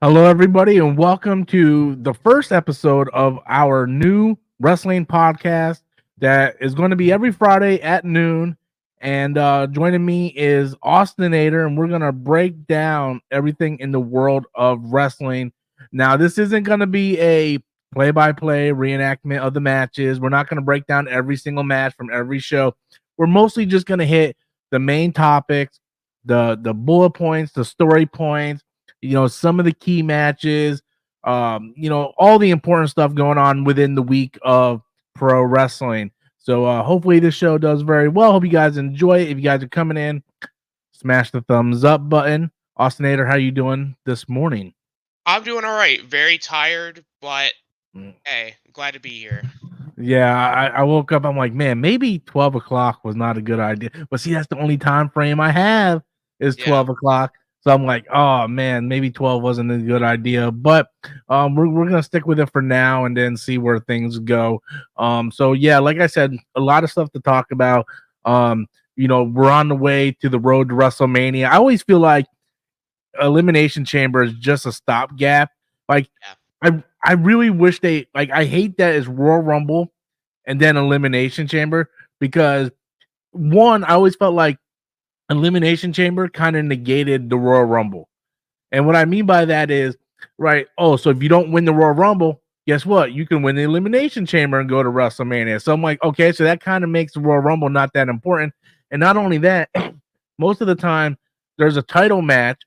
Hello, everybody, and welcome to the first episode of our new wrestling podcast that is going to be every Friday at noon. And joining me is Austinator, and we're going to break down everything in the world of wrestling. Now, this isn't going to be a play-by-play reenactment of the matches. We're not going to break down every single match from every show. We're mostly just going to hit the main topics, the bullet points, the story points, some of the key matches, all the important stuff going on within the week of pro wrestling. So hopefully this show does very well. Hope you guys enjoy it. If you guys are coming in, smash the thumbs up button. Austinator, how you doing this morning? I'm doing all right. Very tired, but Mm. hey, glad to be here. Yeah, I woke up. I'm like, man, maybe 12 o'clock was not a good idea. But see, that's the only time frame I have is Yeah. 12 o'clock. So I'm like, oh man, maybe 12 wasn't a good idea. But we're gonna stick with it for now and then see where things go. So yeah, like I said, a lot of stuff to talk about. We're on the way to the road to WrestleMania. I always feel like Elimination Chamber is just a stopgap. Like I really wish I hate that it's Royal Rumble and then Elimination Chamber because one, I always felt like Elimination Chamber kind of negated the Royal Rumble. And what I mean by that is, right, oh, so if you don't win the Royal Rumble, guess what? You can win the Elimination Chamber and go to WrestleMania. So I'm like, okay, so that kind of makes the Royal Rumble not that important. And not only that, most of the time there's a title match.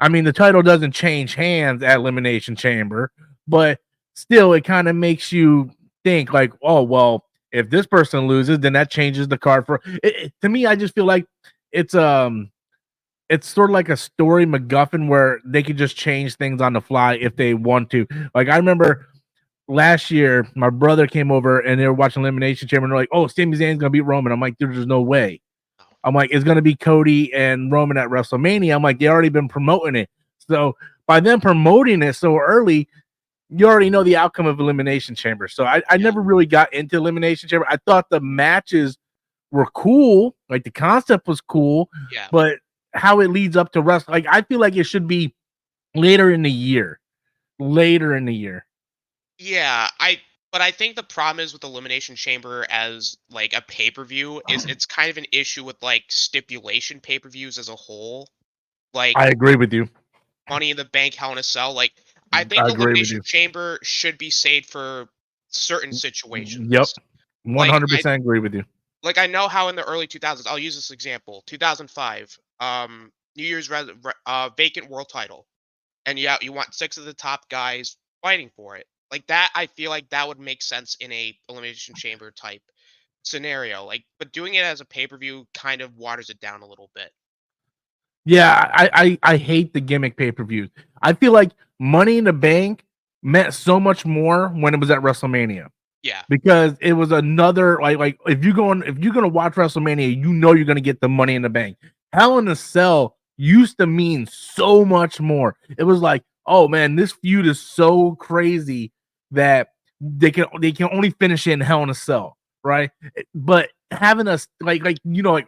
I mean, the title doesn't change hands at Elimination Chamber, but still it kind of makes you think like, oh, well, if this person loses, then that changes the card for it. To me, I just feel like it's it's sort of like a story MacGuffin where they could just change things on the fly if they want to. Like I remember last year, my brother came over and they were watching Elimination Chamber and they're like, "Oh, Sami Zayn's gonna beat Roman." I'm like, "Dude, there's no way." I'm like, "It's gonna be Cody and Roman at WrestleMania." I'm like, "They already been promoting it." So by them promoting it so early, you already know the outcome of Elimination Chamber. So I never really got into Elimination Chamber. I thought the matches were cool, like the concept was cool, but how it leads up to wrestling, like I feel like it should be later in the year. Later in the year. Yeah, but I think the problem is with Elimination Chamber as like a pay-per-view is it's kind of an issue with like stipulation pay-per-views as a whole. Like I agree with you. Money in the Bank, Hell in a Cell. Like I think I agree with Elimination you. Chamber should be saved for certain Yep. situations. Like 100% agree with you. I know how in the early 2000s, I'll use this example. 2005, New Year's vacant world title. And yeah, you want 6 of the top guys fighting for it. Like that, I feel like that would make sense in a Elimination Chamber type scenario. Like, but doing it as a pay-per-view kind of waters it down a little bit. Yeah, I hate the gimmick pay-per-views. I feel like Money in the Bank meant so much more when it was at WrestleMania. Yeah. Because it was another like if you're gonna watch WrestleMania, you know you're gonna get the Money in the Bank. Hell in a Cell used to mean so much more. It was like, oh man, this feud is so crazy that they can only finish it in Hell in a Cell, right? But having us like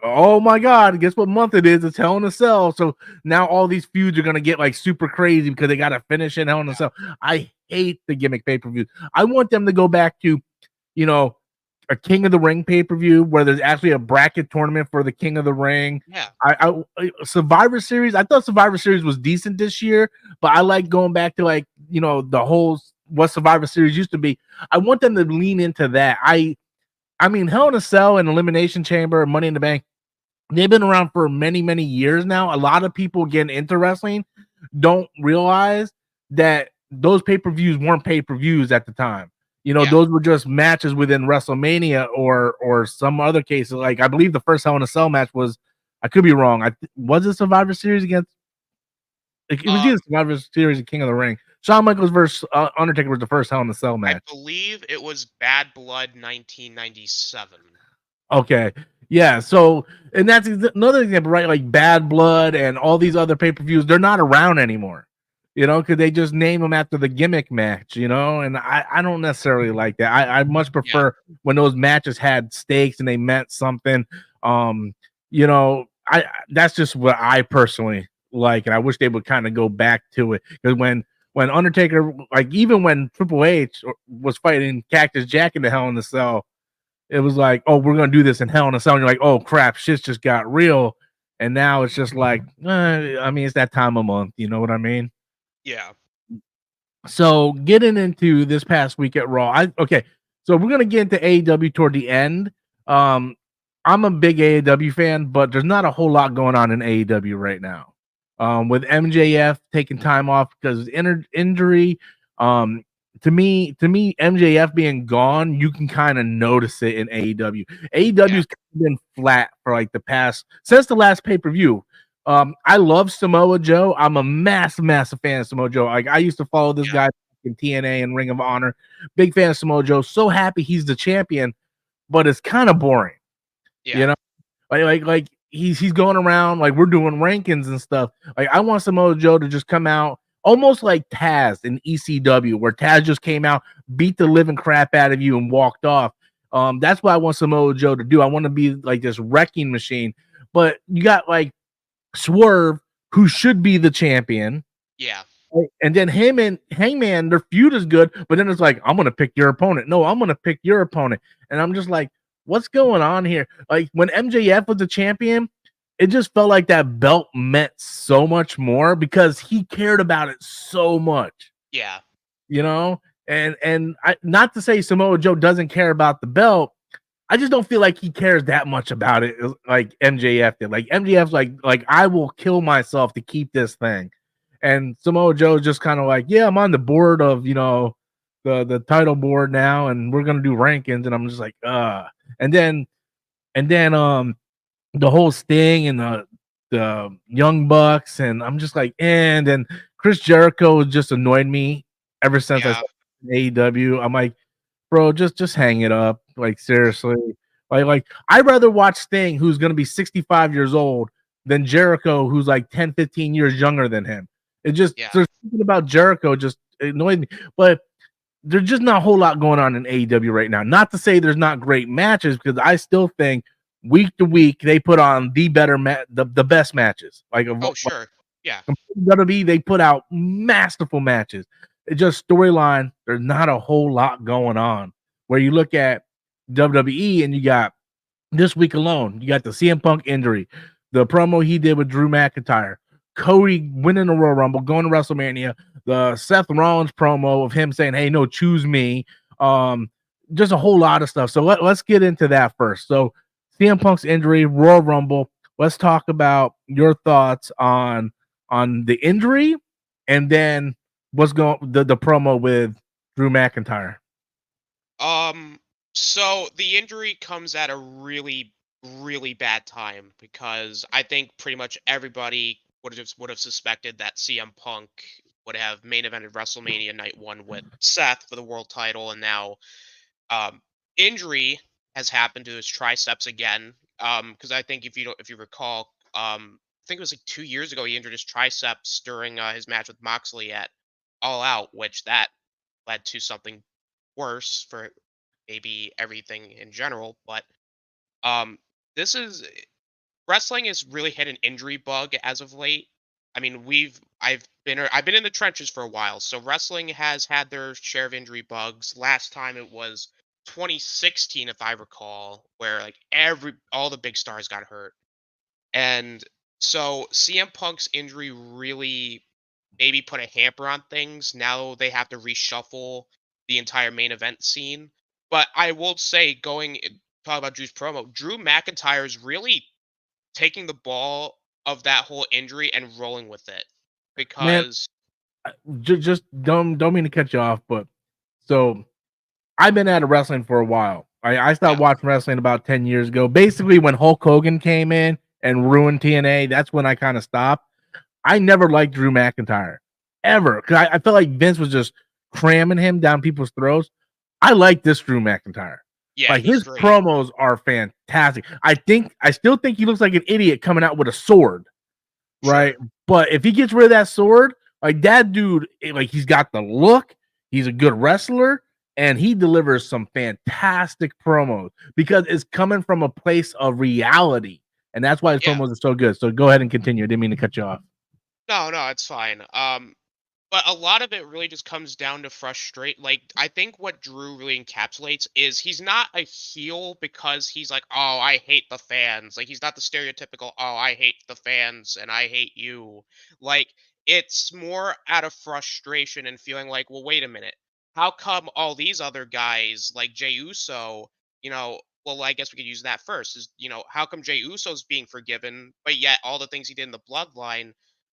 oh my god, guess what month it is? It's Hell in a Cell. So now all these feuds are gonna get like super crazy because they gotta finish in Hell in a Cell. I hate the gimmick pay-per-view. I want them to go back to, a King of the Ring pay-per-view where there's actually a bracket tournament for the King of the Ring. Yeah. I Survivor Series. I thought Survivor Series was decent this year, but I like going back to the whole what Survivor Series used to be. I want them to lean into that. I mean, Hell in a Cell and Elimination Chamber, Money in the Bank, they've been around for many, many years now. A lot of people getting into wrestling don't realize that those pay-per-views weren't pay-per-views at the time. Those were just matches within WrestleMania or some other cases. Like I believe the first Hell in a Cell match was, I could be wrong. Was it Survivor Series against? It was either Survivor Series and King of the Ring. Shawn Michaels versus Undertaker was the first Hell in a Cell match. I believe it was Bad Blood 1997. Okay. Yeah, so and that's another example, right? Like Bad Blood and all these other pay-per-views, they're not around anymore. Because they just name them after the gimmick match, and I don't necessarily like that. I much prefer when those matches had stakes and they meant something. That's just what I personally like, and I wish they would kind of go back to it. Because when when Undertaker, like even when Triple H was fighting Cactus Jack in the Hell in the Cell, it was like, oh, we're gonna do this in Hell in a Cell. And you're like, oh crap, shit's just got real. And now it's just like, I mean, it's that time of month. You know what I mean? Yeah. So getting into this past week at Raw, so we're gonna get into AEW toward the end. I'm a big AEW fan, but there's not a whole lot going on in AEW right now. With MJF taking time off because of injury. To me, MJF being gone, you can kind of notice it in AEW. AEW's been flat for like since the last pay-per-view. I love Samoa Joe. I'm a massive fan of Samoa Joe. Like I used to follow this guy in TNA and Ring of Honor. Big fan of Samoa Joe. So happy he's the champion, but it's kind of boring. Yeah. You know, like he's going around like we're doing rankings and stuff. Like I want Samoa Joe to just come out almost like Taz in ECW, where Taz just came out, beat the living crap out of you, and walked off. That's what I want Samoa Joe to do. I want to be like this wrecking machine. But you got like Swerve, who should be the champion. Yeah. And then him and Hangman, their feud is good, but then it's like, I'm gonna pick your opponent. No, I'm gonna pick your opponent. And I'm just like, what's going on here? Like when MJF was the champion, it just felt like that belt meant so much more because he cared about it so much. Yeah. You know, and I, not to say Samoa Joe doesn't care about the belt. I just don't feel like he cares that much about it like MJF did. Like MJF's like I will kill myself to keep this thing. And Samoa Joe's just kind of like, yeah, I'm on the board of, you know, the title board now, and we're gonna do rankings. And I'm just like, and then the whole Sting and the Young Bucks, and I'm just like, and then Chris Jericho just annoyed me ever since I started AEW. I'm like, bro, just hang it up. Like seriously. Like I'd rather watch Sting, who's gonna be 65 years old, than Jericho, who's like 10, 15 years younger than him. It just there's something about Jericho just annoyed me. But there's just not a whole lot going on in AEW right now. Not to say there's not great matches, because I still think week to week they put on the best matches. Like sure. Yeah. WWE, they put out masterful matches. It's just storyline. There's not a whole lot going on. Where you look at WWE and you got this week alone, you got the CM Punk injury, the promo he did with Drew McIntyre, Cody winning the Royal Rumble, going to WrestleMania, the Seth Rollins promo of him saying, "Hey, no, choose me." Just a whole lot of stuff. So let's get into that first. So CM Punk's injury, Royal Rumble. Let's talk about your thoughts on the injury, and then what's going the promo with Drew McIntyre. So the injury comes at a really, really bad time because I think pretty much everybody would have suspected that CM Punk would have main evented WrestleMania Night 1 with Seth for the world title, and now injury has happened to his triceps again. Because I think if you recall, I think it was like 2 years ago he injured his triceps during his match with Moxley at All Out, which that led to something worse for maybe everything in general. But this is wrestling has really hit an injury bug as of late. I mean, I've been in the trenches for a while, so wrestling has had their share of injury bugs. Last time it was 2016, if I recall, where like all the big stars got hurt. And so CM Punk's injury really maybe put a hamper on things. Now they have to reshuffle the entire main event scene. But I will say, talk about Drew's promo, Drew McIntyre is really taking the ball of that whole injury and rolling with it. Because just don't mean to cut you off, but so I've been out of wrestling for a while. I stopped watching wrestling about 10 years ago. Basically, when Hulk Hogan came in and ruined TNA, that's when I kind of stopped. I never liked Drew McIntyre ever, because I felt like Vince was just cramming him down people's throats. I like this Drew McIntyre. Yeah, like his great. Promos are fantastic. I still think he looks like an idiot coming out with a sword, right? Sure. But if he gets rid of that sword, like that dude, like he's got the look. He's a good wrestler, and he delivers some fantastic promos because it's coming from a place of reality, and that's why his promos are so good. So go ahead and continue. I didn't mean to cut you off. No, it's fine. But a lot of it really just comes down to frustrate. Like, I think what Drew really encapsulates is he's not a heel because he's like, oh, I hate the fans. Like, he's not the stereotypical, oh, I hate the fans and I hate you. Like, it's more out of frustration and feeling like, well, wait a minute. How come all these other guys, like Jey Uso, well, I guess we could use that first. Is, how come Jey Uso's being forgiven, but yet all the things he did in the bloodline,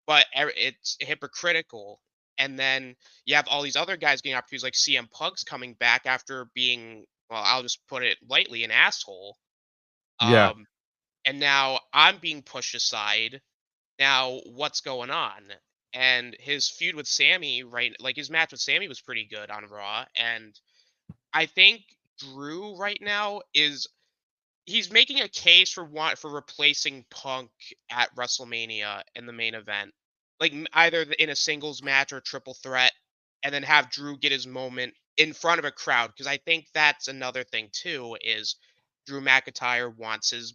but it's hypocritical. And then you have all these other guys getting opportunities, like CM Punk's coming back after being, well, I'll just put it lightly, an asshole. Yeah, Um, and now I'm being pushed aside. Now what's going on? And his feud with Sammy, right? Like his match with Sammy was pretty good on Raw, and I think Drew right now is he's making a case for replacing Punk at WrestleMania in the main event, like either in a singles match or triple threat, and then have Drew get his moment in front of a crowd. Because I think that's another thing too is Drew McIntyre wants his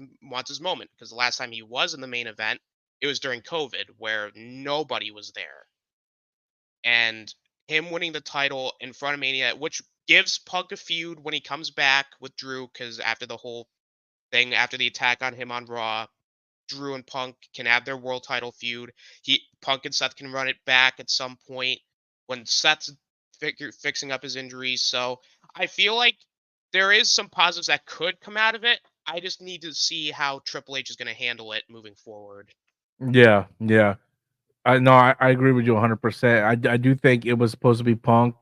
moment. Because the last time he was in the main event, it was during COVID where nobody was there, and him winning the title in front of Mania, which gives Punk a feud when he comes back with Drew. Because after the whole thing after the attack on him on Raw, Drew and Punk can have their world title feud. Punk and Seth can run it back at some point when Seth's fixing up his injuries. So I feel like there is some positives that could come out of it. I just need to see how Triple H is going to handle it moving forward. yeah, yeah. I know. I agree with you 100%. I do think it was supposed to be Punk,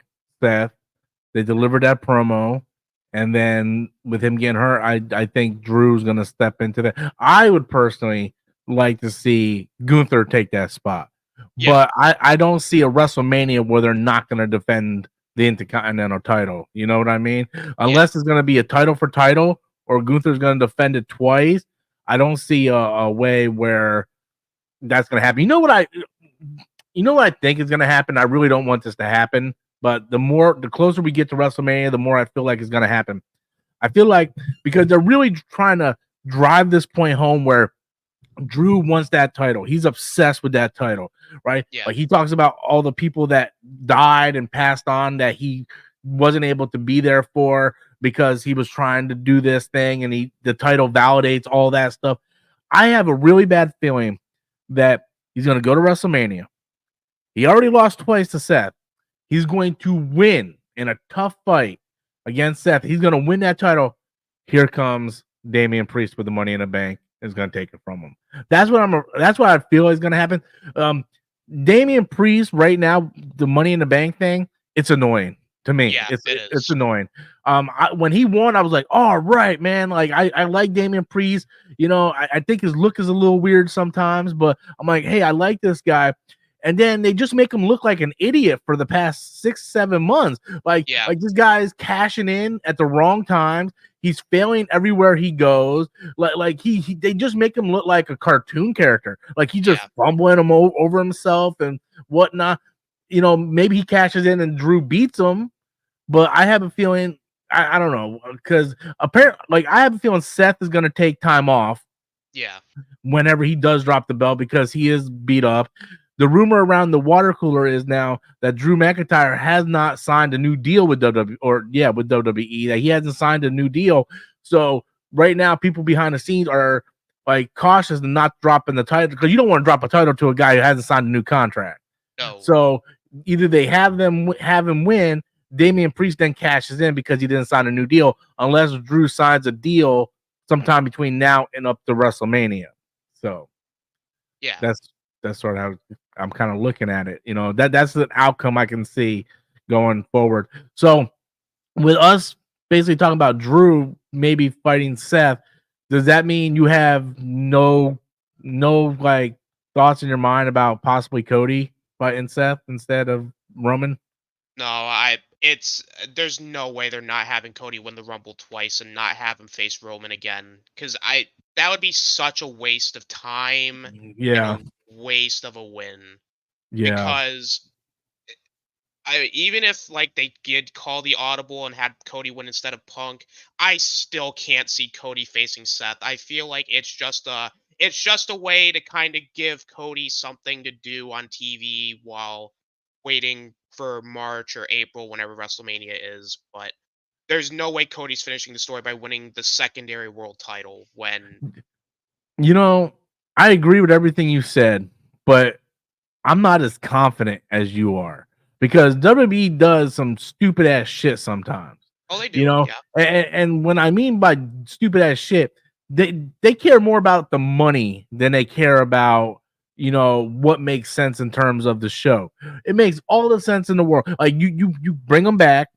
Seth. They delivered that promo, and then with him getting hurt, I think Drew's gonna step into that. I would personally like to see Gunther take that spot, Yeah, but I don't see a WrestleMania where they're not gonna defend the Intercontinental title. You know what I mean? yeah, Unless it's gonna be a title for title, or Gunther's gonna defend it twice. I don't see a way where that's gonna happen. You know what I think is gonna happen? I really don't want this to happen, but the closer we get to WrestleMania, the more I feel like it's gonna happen. I feel like because they're really trying to drive this point home where Drew wants that title. He's obsessed with that title, right? yeah, Like he talks about all the people that died and passed on that he wasn't able to be there for because he was trying to do this thing, and the title validates all that stuff. I have a really bad feeling that he's going to go to WrestleMania. He already lost twice to Seth. He's going to win in a tough fight against Seth. He's going to win that title. Here comes Damian Priest with the Money in the Bank. Is going to take it from him. That's what I feel is going to happen. Um, Damian Priest right now, the Money in the Bank thing, it's annoying to me. yeah, it It's is. annoying. When he won, I was like, "All right, man. Like I like Damian Priest. I think his look is a little weird sometimes, but I'm like, hey, I like this guy." And then they just make him look like an idiot for the past 6 7 months. Yeah, Like this guy is cashing in at the wrong times. He's failing everywhere he goes. They just make him look like a cartoon character. Like he just yeah, fumbling over himself and whatnot. Maybe he cashes in and Drew beats him, but I have a feeling I don't know because apparently, like I have a feeling Seth is going to take time off yeah, whenever he does drop the belt because he is beat up. The rumor around the water cooler is now that Drew McIntyre has not signed a new deal with WWE, that he hasn't signed a new deal. So right now, people behind the scenes are like cautious and not dropping the title because you don't want to drop a title to a guy who hasn't signed a new contract. no, So either they have him win, Damian Priest then cashes in because he didn't sign a new deal, unless Drew signs a deal sometime between now and up to WrestleMania. So yeah, that's that's sort of how I'm kind of looking at it. That's the outcome I can see going forward. So with us basically talking about Drew maybe fighting Seth, does that mean you have no like thoughts in your mind about possibly Cody fighting Seth instead of Roman? no, there's no way they're not having Cody win the Rumble twice and not have him face Roman again. Because that would be such a waste of time and Yeah, a waste of a win. yeah, Because even if like they did call the audible and had Cody win instead of Punk, I still can't see Cody facing Seth. I feel like it's just a way to kind of give Cody something to do on TV while waiting for March or April, whenever WrestleMania is. But there's no way Cody's finishing the story by winning the secondary world title when. You know, I agree with everything you said, but I'm not as confident as you are because WWE does some stupid ass shit sometimes. Oh, they You do, know, yeah, and when I mean by stupid ass shit, they care more about the money than they care about what makes sense in terms of the show. It makes all the sense in the world. Like you bring them back,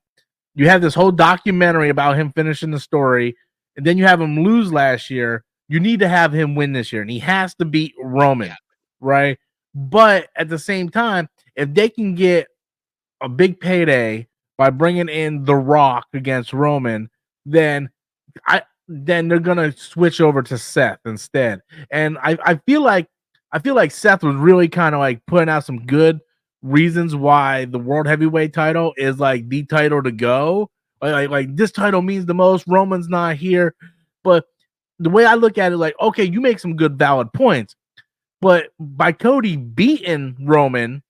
you have this whole documentary about him finishing the story, and then you have him lose last year. You need to have him win this year, and he has to beat yeah, Roman, right? But at the same time, if they can get a big payday by bringing in The Rock against Roman, then then they're gonna switch over to Seth instead. And I feel like Seth was really kind of like putting out some good reasons why the world heavyweight title is like the title to go. Like this title means the most. Roman's not here, but the way I look at it, like, okay, you make some good valid points, but by Cody beating Roman,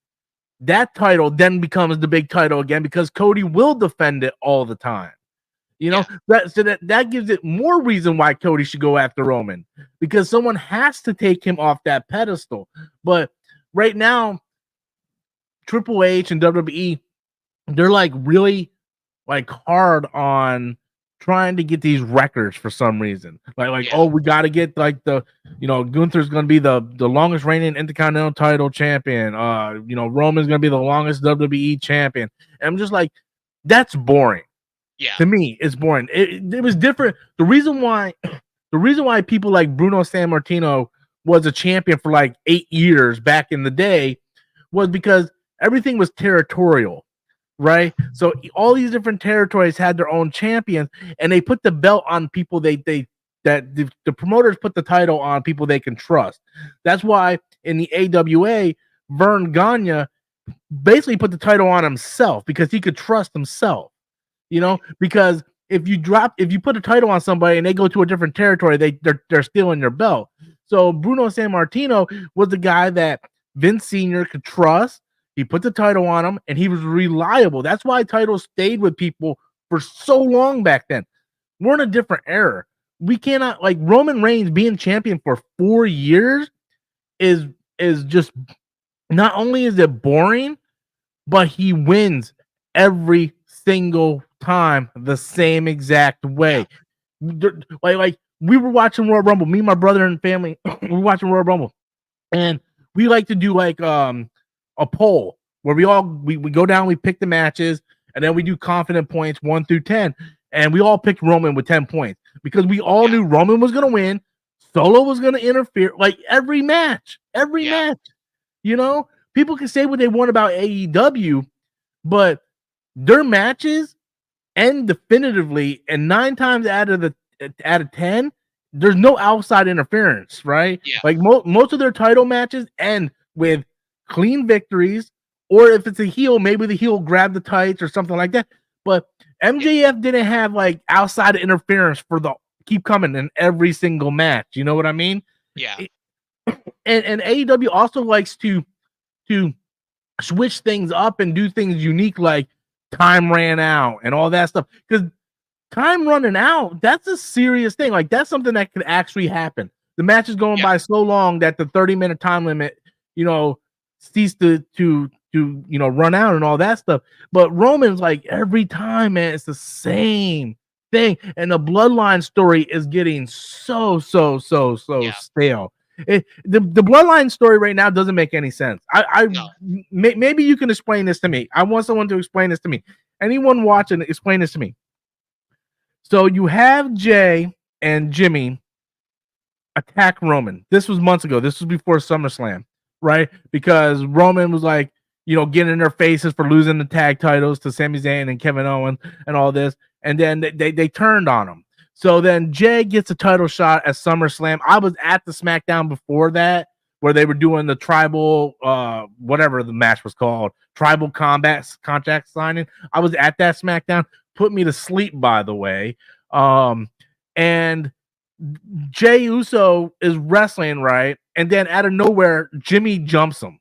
that title then becomes the big title again because Cody will defend it all the time. You know, yeah, that gives it more reason why Cody should go after Roman because someone has to take him off that pedestal. But right now, Triple H and WWE, they're like really like hard on trying to get these records for some reason. Like yeah, oh, we got to get like Gunther's going to be the longest reigning Intercontinental title champion. Roman's going to be the longest WWE champion. And I'm just like, that's boring. yeah, To me, it's boring. It was different. The reason why people like Bruno Sammartino was a champion for like 8 years back in the day was because everything was territorial, right? So all these different territories had their own champions, and they put the belt on people the promoters put the title on people they can trust. That's why in the AWA, Vern Gagne basically put the title on himself because he could trust himself. right, Because if you put a title on somebody and they go to a different territory, they're stealing your belt. So Bruno Sammartino was the guy that Vince Sr. could trust. He put the title on him and he was reliable. That's why titles stayed with people for so long back then. We're in a different era. We cannot, like, Roman Reigns being champion for 4 years is just, not only is it boring, but he wins every single time the same exact yeah, way. Like we were watching Royal Rumble, me and my brother and family, we were watching Royal Rumble, and we like to do like a poll where we go down, we pick the matches, and then we do confident points 1 through 10, and we all picked Roman with 10 points because we all yeah, knew Roman was gonna win, Solo was gonna interfere, like every yeah, match. You know, people can say what they want about AEW, but their matches end definitively, and 9 times out of 10, there's no outside interference, right? yeah, Like most of their title matches end with clean victories, or if it's a heel, maybe the heel grabbed the tights or something like that. But yeah, MJF didn't have like outside interference for the keep coming in every single match. You know what I mean? yeah, And AEW also likes to switch things up and do things unique, like time ran out and all that stuff. Because time running out, that's a serious thing. Like that's something that could actually happen. The match is going yeah, by so long that the 30-minute time limit, ceased to run out and all that stuff. But Roman's like every time, man, it's the same thing. And the bloodline story is getting so yeah, stale. The bloodline story right now doesn't make any sense. no, Maybe you can explain this to me. I want someone to explain this to me. Anyone watching, explain this to me. So you have Jay and Jimmy attack Roman. This was months ago. This was before SummerSlam, right? Because Roman was like, getting in their faces for losing the tag titles to Sami Zayn and Kevin Owens and all this. And then they turned on him. So then Jay gets a title shot at SummerSlam. I was at the SmackDown before that, where they were doing the tribal, whatever the match was called, tribal combat contract signing. I was at that SmackDown. Put me to sleep, by the way. And Jay Uso is wrestling, right? And then out of nowhere, Jimmy jumps him.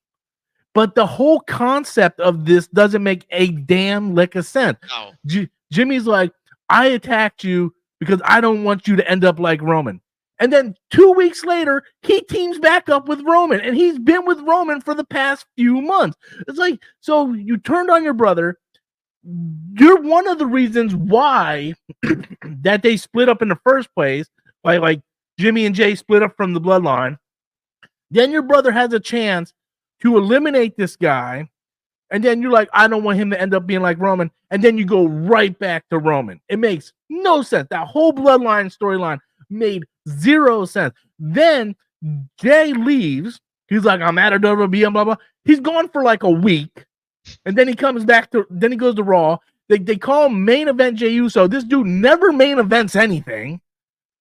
But the whole concept of this doesn't make a damn lick of sense. No. Jimmy's like, I attacked you because I don't want you to end up like Roman. And then 2 weeks later, he teams back up with Roman, and he's been with Roman for the past few months. It's like, so you turned on your brother. You're one of the reasons why that they split up in the first place, like Jimmy and Jay split up from the bloodline. Then your brother has a chance to eliminate this guy, and then you're like, I don't want him to end up being like Roman, and then you go right back to Roman. It makes no sense. That whole bloodline storyline made zero sense. Then Jay leaves. He's like, I'm at a WWE, blah, blah. He's gone for like a week, and then he comes back then he goes to Raw. They call him main event Jey Uso. This dude never main events anything,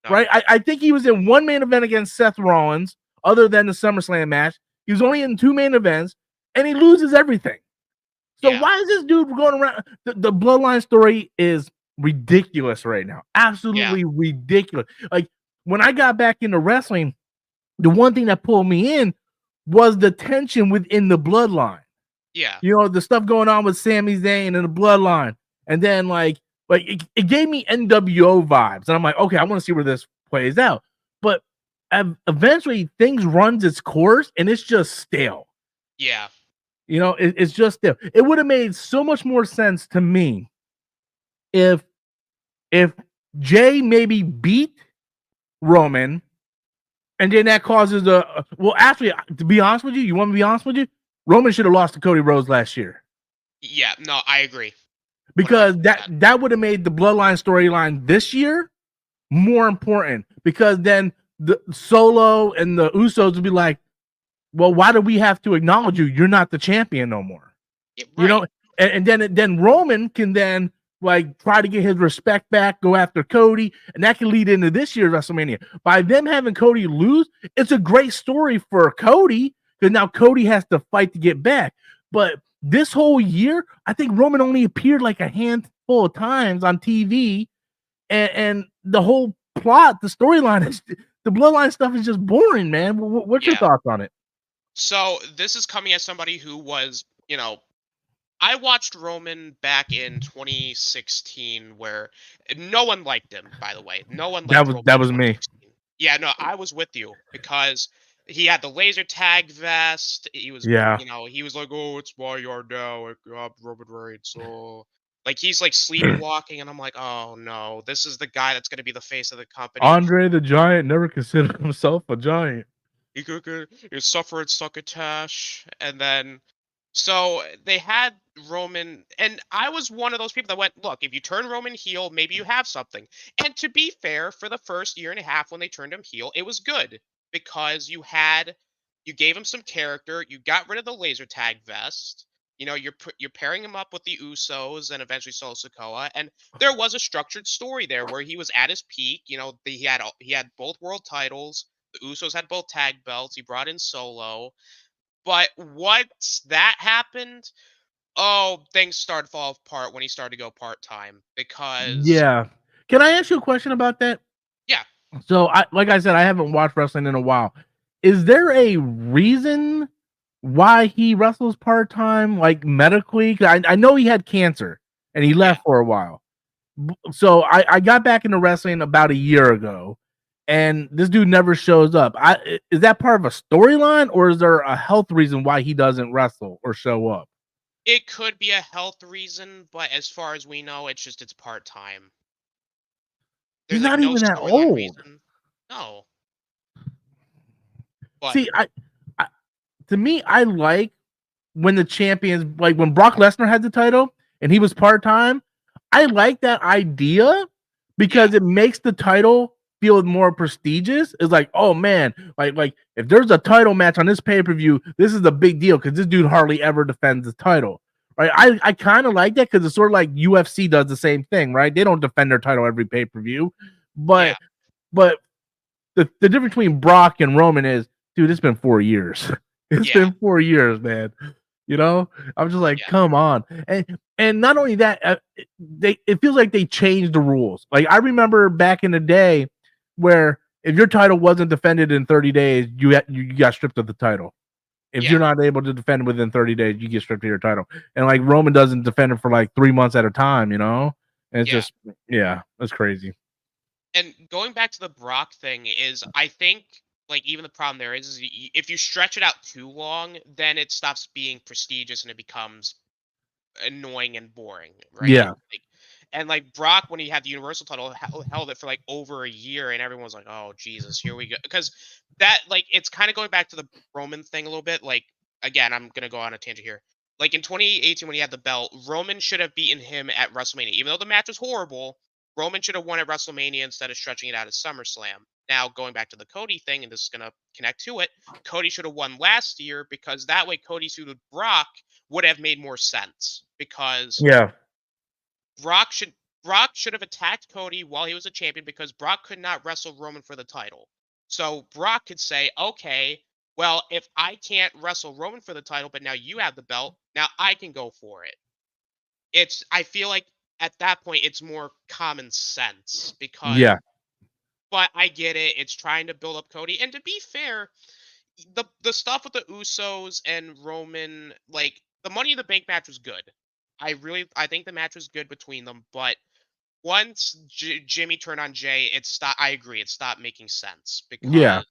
right? I think he was in one main event against Seth Rollins, other than the SummerSlam match. He was only in 2 main events, and he loses everything. So why is this dude going around? The bloodline story is ridiculous right now. Absolutely ridiculous. Like, when I got back into wrestling, the one thing that pulled me in was the tension within the bloodline. Yeah. You know, the stuff going on with Sami Zayn and the bloodline. And then like it gave me NWO vibes. And I'm like, okay, I want to see where this plays out. But eventually things runs its course and it's just stale. Yeah. You know, it's just stale. It would have made so much more sense to me if Jay maybe beat Roman, and then that causes well, actually, to be honest with you, you want me to be honest with you? Roman should have lost to Cody Rhodes last year. Yeah, no, I agree. Because that would have made the bloodline storyline this year more important, because then the Solo and the Usos would be like, well, why do we have to acknowledge you? You're not the champion no more. Yeah, right. You know, and then Roman can then like try to get his respect back, go after Cody, and that can lead into this year's WrestleMania. By them having Cody lose, it's a great story for Cody, because now Cody has to fight to get back. But this whole year, I think Roman only appeared like a handful of times on TV, and the whole plot, the storyline, is the bloodline stuff is just boring, man. What's your thoughts on it? So this is coming as somebody who was, I watched Roman back in 2016, where no one liked him. By the way, no one liked Roman. That was me. Yeah, no, I was with you, because he had the laser tag vest. He was, he was like, "Oh, it's my yard now. I got Roman Reigns." So, like, he's like sleepwalking, and I'm like, "Oh no, this is the guy that's gonna be the face of the company." Andre the Giant never considered himself a giant. He suffered succotash, and then so they had Roman, and I was one of those people that went, look, if you turn Roman heel, maybe you have something. And to be fair, for the first year and a half when they turned him heel, it was good, because you gave him some character, you got rid of the laser tag vest, you're pairing him up with the Usos and eventually Solo Sikoa, and there was a structured story there where he was at his peak. He had both world titles, the Usos had both tag belts, he brought in Solo. But once that happened, things started to fall apart when he started to go part-time, because... Yeah. Can I ask you a question about that? Yeah. So, like I said, I haven't watched wrestling in a while. Is there a reason why he wrestles part-time, like medically? I know he had cancer and he left for a while. So I got back into wrestling about a year ago, and this dude never shows up. Is that part of a storyline, or is there a health reason why he doesn't wrestle or show up? It could be a health reason, but as far as we know, it's part-time. He's not even that old. Reason. No. But, see, to me, I like when the champions, like when Brock Lesnar had the title and he was part-time. I like that idea, because it makes the title feel more prestigious. It's like, oh man, like if there's a title match on this pay-per-view, this is a big deal, because this dude hardly ever defends the title, right? I kind of like that, because it's sort of like UFC does the same thing, right? They don't defend their title every pay-per-view, but the difference between Brock and Roman is, dude, it's been 4 years. It's been 4 years, man. I'm just like, come on. And not only that, it feels like they changed the rules. Like, I remember back in the day where if your title wasn't defended in 30 days, you got stripped of the title. If Yeah. you're not able to defend within 30 days, you get stripped of your title. And like Roman doesn't defend it for like 3 months at a time, And it's Yeah. just, yeah, that's crazy. And going back to the Brock thing is, I think like even the problem there is if you stretch it out too long, then it stops being prestigious and it becomes annoying and boring, right? Yeah. And like Brock, when he had the Universal title, held it for like over a year, and everyone was like, "Oh Jesus, here we go." Because that, like, it's kind of going back to the Roman thing a little bit. Like, again, I'm gonna go on a tangent here. Like in 2018, when he had the belt, Roman should have beaten him at WrestleMania, even though the match was horrible. Roman should have won at WrestleMania instead of stretching it out at SummerSlam. Now, going back to the Cody thing, and this is gonna connect to it, Cody should have won last year because that way Cody suited Brock would have made more sense because Yeah. Brock should Brock should have attacked Cody while he was a champion because Brock could not wrestle Roman for the title. So Brock could say, "Okay, well, if I can't wrestle Roman for the title, but now you have the belt, now I can go for it." I feel like at that point it's more common sense because Yeah. but I get it. It's trying to build up Cody. And to be fair, the stuff with the Usos and Roman, like the Money in the Bank match was good. I think the match was good between them, but once Jimmy turned on Jay, it stopped. I agree, it stopped making sense Yeah.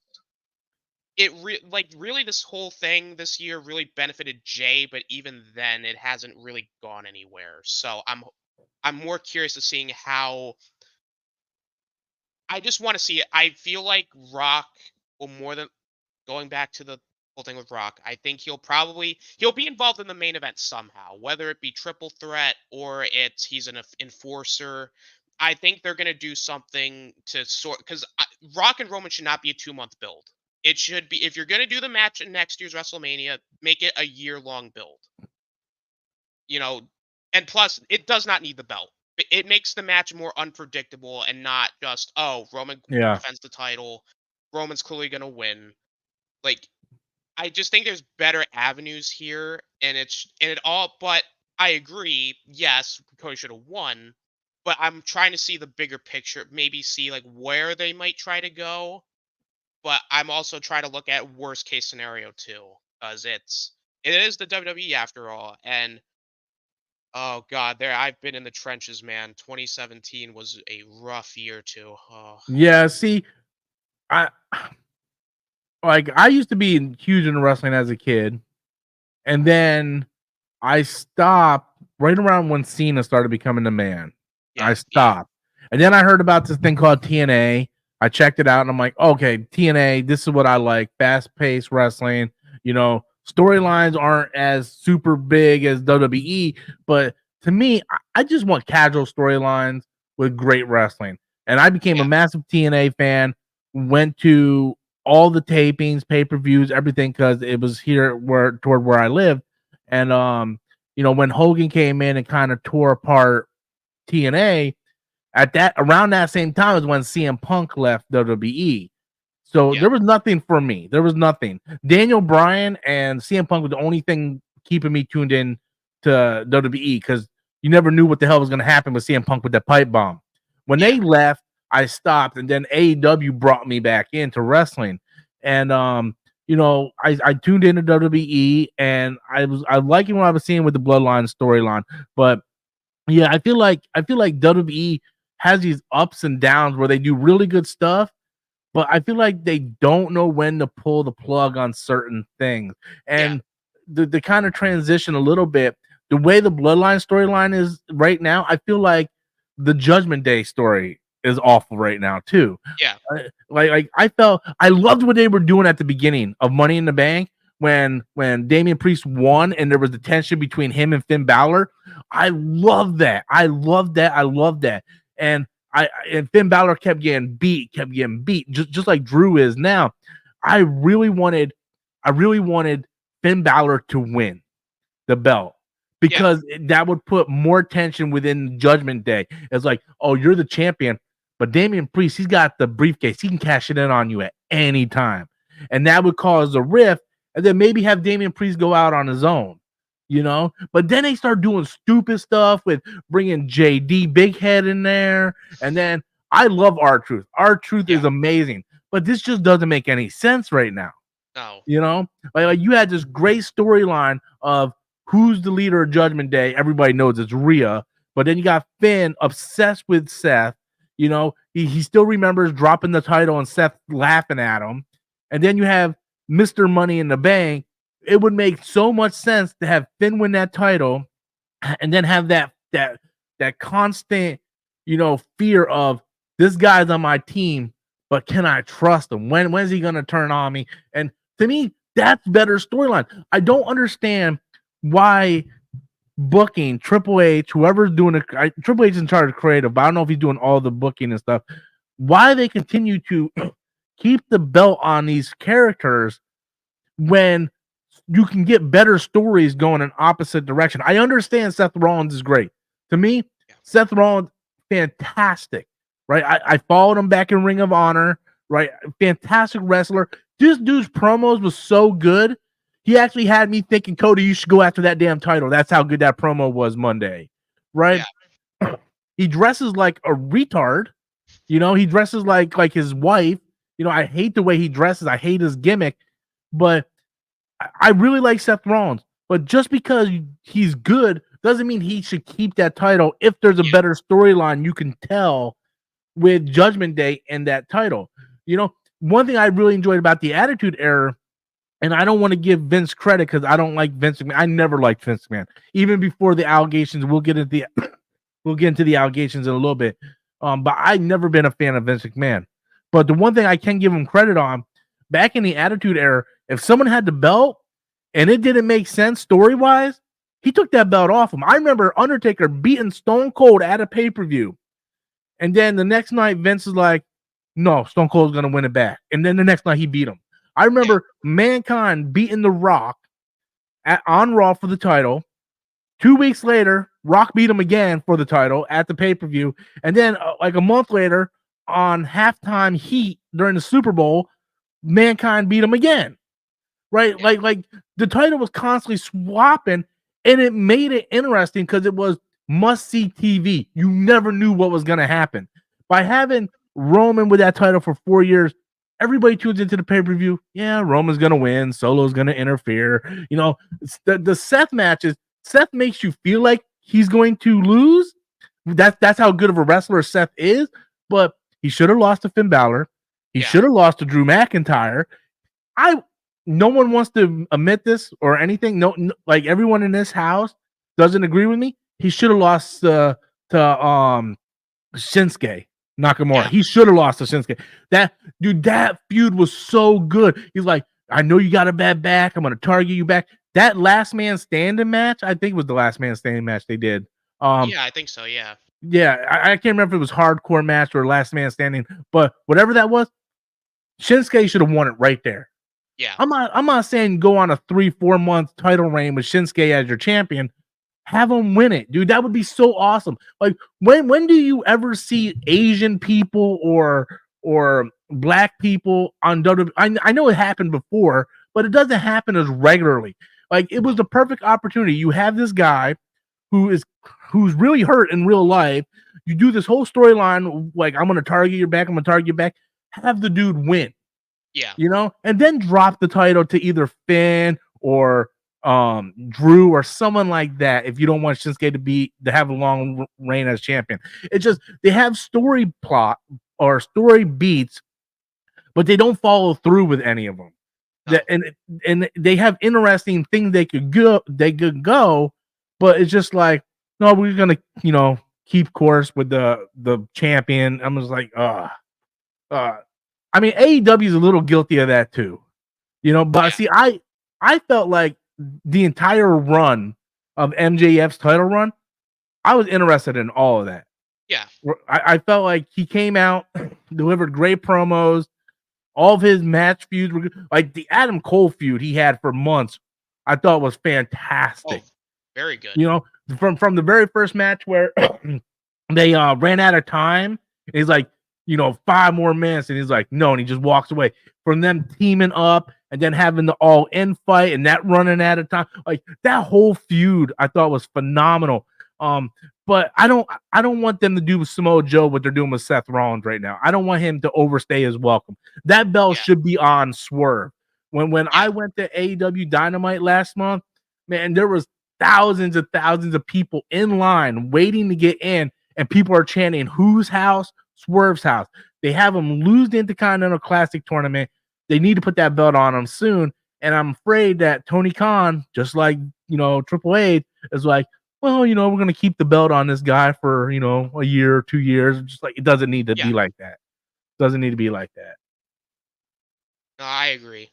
because really this whole thing this year really benefited Jay, but even then it hasn't really gone anywhere. So I'm more curious to seeing how. I just want to see it. I feel like Rock will more than going back to the whole thing with Rock, I think he'll be involved in the main event somehow, whether it be triple threat or he's an enforcer. I think they're gonna do something to sort because Rock and Roman should not be a 2 month build. It should be if you're gonna do the match in next year's WrestleMania, make it a year-long build. You know, and plus it does not need the belt. It makes the match more unpredictable and not just Roman Yeah. defends the title, Roman's clearly gonna win. Like I just think there's better avenues here, and it all. But I agree. Yes, Cody should have won, but I'm trying to see the bigger picture. Maybe see like where they might try to go. But I'm also trying to look at worst case scenario too, because it is the WWE after all. And oh god, there I've been in the trenches, man. 2017 was a rough year too. Oh, Yeah. See, I I used to be huge into wrestling as a kid, and then I stopped right around when Cena started becoming the man. I yeah, yeah, stopped. And then I heard about this thing called TNA. I checked it out and I'm like, okay, TNA, this is what I like. Fast-paced wrestling. Storylines aren't as super big as WWE, but to me, I just want casual storylines with great wrestling. And I became a yeah, massive TNA fan, went to all the tapings, pay-per-views, everything because it was here toward where I lived. And when Hogan came in and kind of tore apart TNA, at that around that same time is when CM Punk left WWE. So yeah, there was nothing for me. There was nothing. Daniel Bryan and CM Punk was the only thing keeping me tuned in to WWE because you never knew what the hell was going to happen with CM Punk with that pipe bomb. When yeah, they left, I stopped, and then AEW brought me back into wrestling. And I tuned into WWE, and I liking what I was seeing with the Bloodline storyline. But yeah, I feel like WWE has these ups and downs where they do really good stuff, but I feel like they don't know when to pull the plug on certain things. yeah, And the kind of transition a little bit, the way the Bloodline storyline is right now, I feel like the Judgment Day story is awful right now too. yeah, I loved what they were doing at the beginning of Money in the Bank when Damian Priest won and there was the tension between him and Finn Balor. I love that. I love that. I love that. And and Finn Balor kept getting beat, just like Drew is now. I really wanted Finn Balor to win the belt yeah, because that would put more tension within Judgment Day. It's like, oh, you're the champion, but Damian Priest, he's got the briefcase. He can cash it in on you at any time. And that would cause a rift, and then maybe have Damian Priest go out on his own, But then they start doing stupid stuff with bringing JD Big Head in there. And then I love R-Truth. R-Truth yeah. is amazing, but this just doesn't make any sense right now. No. You know, like you had this great storyline of who's the leader of Judgment Day. Everybody knows it's Rhea, but then you got Finn obsessed with Seth. You know, he still remembers dropping the title and Seth laughing at him. And then you have Mr. Money in the Bank. It would make so much sense to have Finn win that title and then have that constant, fear of this guy's on my team, but can I trust him? When's he gonna turn on me? And to me, that's better storyline. I don't understand why booking Triple H, whoever's doing it, Triple H is in charge of creative, but I don't know if he's doing all the booking and stuff. Why they continue to keep the belt on these characters when you can get better stories going in opposite direction. I understand Seth Rollins is great. To me, Seth Rollins, fantastic, right? I followed him back in Ring of Honor, right? Fantastic wrestler. This dude's promos was so good. He actually had me thinking, Cody, you should go after that damn title. That's how good that promo was Monday, right? Yeah. He dresses like a retard. He dresses like his wife. I hate the way he dresses. I hate his gimmick, but I really like Seth Rollins. But just because he's good doesn't mean he should keep that title if there's a better storyline you can tell with Judgment Day and that title. One thing I really enjoyed about the Attitude Era, and I don't want to give Vince credit because I don't like Vince McMahon. I never liked Vince McMahon. Even before the allegations, we'll get into the allegations in a little bit. But I've never been a fan of Vince McMahon. But the one thing I can give him credit on, back in the Attitude Era, if someone had the belt and it didn't make sense story-wise, he took that belt off him. I remember Undertaker beating Stone Cold at a pay-per-view. And then the next night, Vince is like, no, Stone Cold's going to win it back. And then the next night, he beat him. I remember Mankind beating The Rock on Raw for the title. 2 weeks later, Rock beat him again for the title at the pay-per-view. And then like a month later, on halftime heat during the Super Bowl, Mankind beat him again. Right? Yeah. Like the title was constantly swapping, and it made it interesting because it was must-see TV. You never knew what was going to happen. By having Roman with that title for 4 years, everybody tunes into the pay-per-view. Yeah, Roman's going to win. Solo's going to interfere. The Seth matches, Seth makes you feel like he's going to lose. That's how good of a wrestler Seth is. But he should have lost to Finn Balor. He should have lost to Drew McIntyre. No one wants to admit this or anything. No, like everyone in this house doesn't agree with me. He should have lost to Shinsuke Nakamura. Yeah. He should have lost to Shinsuke. That feud was so good. He's like, I know you got a bad back. I'm going to target you back. That last man standing match, I think was the last man standing match they did. Yeah, I think so. Yeah. Yeah, I can't remember if it was hardcore match or last man standing, but whatever that was, Shinsuke should have won it right there. Yeah. I'm not saying go on a 3-4 month title reign with Shinsuke as your champion. Have him win it, dude. That would be so awesome. Like when do you ever see Asian people or black people on WWE? I know it happened before, but it doesn't happen as regularly. Like it was the perfect opportunity. You have this guy who's really hurt in real life. You do this whole storyline like I'm gonna target your back, I'm gonna target your back. Have the dude win. Yeah. And then drop the title to either Finn or Drew or someone like that if you don't want Shinsuke to have a long reign as champion. It's just they have story plot or story beats, but they don't follow through with any of them. No. And they have interesting things they could go, but it's just like, no, we're gonna keep course with the champion. I'm just like, I mean, AEW is a little guilty of that too, but see, I felt like the entire run of MJF's title run, I was interested in all of that. Yeah. I felt like he came out, delivered great promos. All of his match feuds were good. Like the Adam Cole feud he had for months, I thought was fantastic. Oh, very good. From the very first match where they ran out of time, and he's like, 5 more minutes, and he's like, no, and he just walks away. From them teaming up and then having the all-in fight and that running out of time, like that whole feud, I thought was phenomenal. But I don't want them to do with Samoa Joe what they're doing with Seth Rollins right now. I don't want him to overstay his welcome. That belt should be on Swerve. When Yeah. I went to AEW Dynamite last month, man, there was thousands of people in line waiting to get in, and people are chanting, "Whose house? Swerve's house." They have him lose the Intercontinental Classic tournament. They need to put that belt on him soon, and I'm afraid that Tony Khan, just like Triple H, is like, well, we're going to keep the belt on this guy for a year or 2 years. Just like it doesn't need to be like that. Doesn't need to be like that. No, I agree.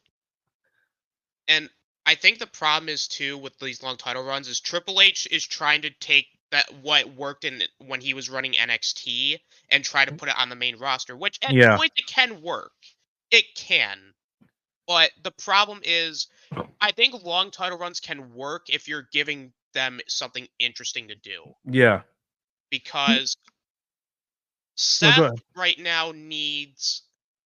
And I think the problem is too with these long title runs is Triple H is trying to take that what worked in when he was running NXT and try to put it on the main roster, which at Yeah. points it can work. It can. But the problem is I think long title runs can work if you're giving them something interesting to do. Yeah. Because No, go Seth ahead. right now needs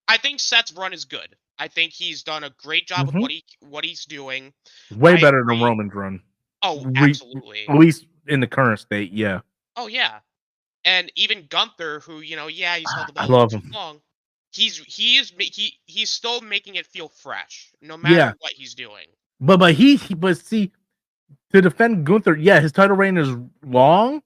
I think Seth's run is good. I think he's done a great job with what he's doing. Way I better than agree. Roman's run. Oh, absolutely. At least in the current state, yeah. Oh yeah. And even Gunther, who yeah, he's held the I belt a little love too him. long. He's still making it feel fresh, no matter Yeah. what he's doing. But see, to defend Gunther, yeah, his title reign is long,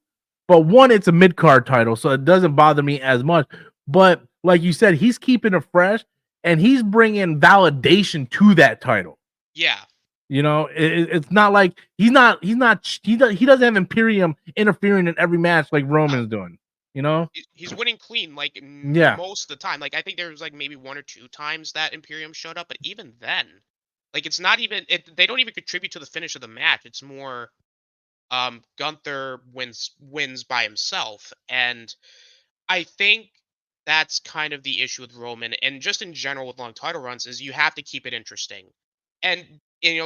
but one, it's a mid-card title, so it doesn't bother me as much. But like you said, he's keeping it fresh, and he's bringing validation to that title. Yeah. It's not like he doesn't have Imperium interfering in every match like Roman's doing. He's winning clean like Yeah. most of the time. Like I think there was like maybe 1 or 2 times that Imperium showed up, but even then, like it's not even they don't even contribute to the finish of the match. It's more Gunther wins by himself, and I think that's kind of the issue with Roman and just in general with long title runs is you have to keep it interesting. And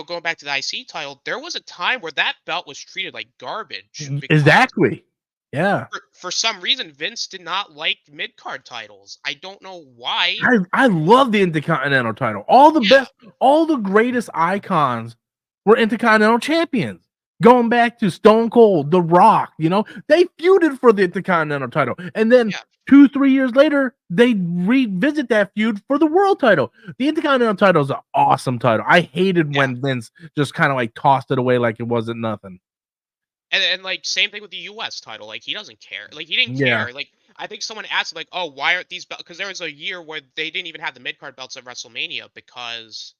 going back to the IC title, there was a time where that belt was treated like garbage because Exactly. Yeah. for some reason Vince did not like mid card titles. I don't know why. I love the Intercontinental title. All the best, all the greatest icons were Intercontinental champions. Going back to Stone Cold, The Rock, they feuded for the Intercontinental title. And then 2-3 years later, they revisit that feud for the world title. The Intercontinental title is an awesome title. I hated when Vince just kind of like tossed it away like it wasn't nothing. And like same thing with the US title. Like he doesn't care. Like he didn't care. Like I think someone asked like, "Oh, why aren't these belts?" Because there was a year where they didn't even have the mid card belts at WrestleMania because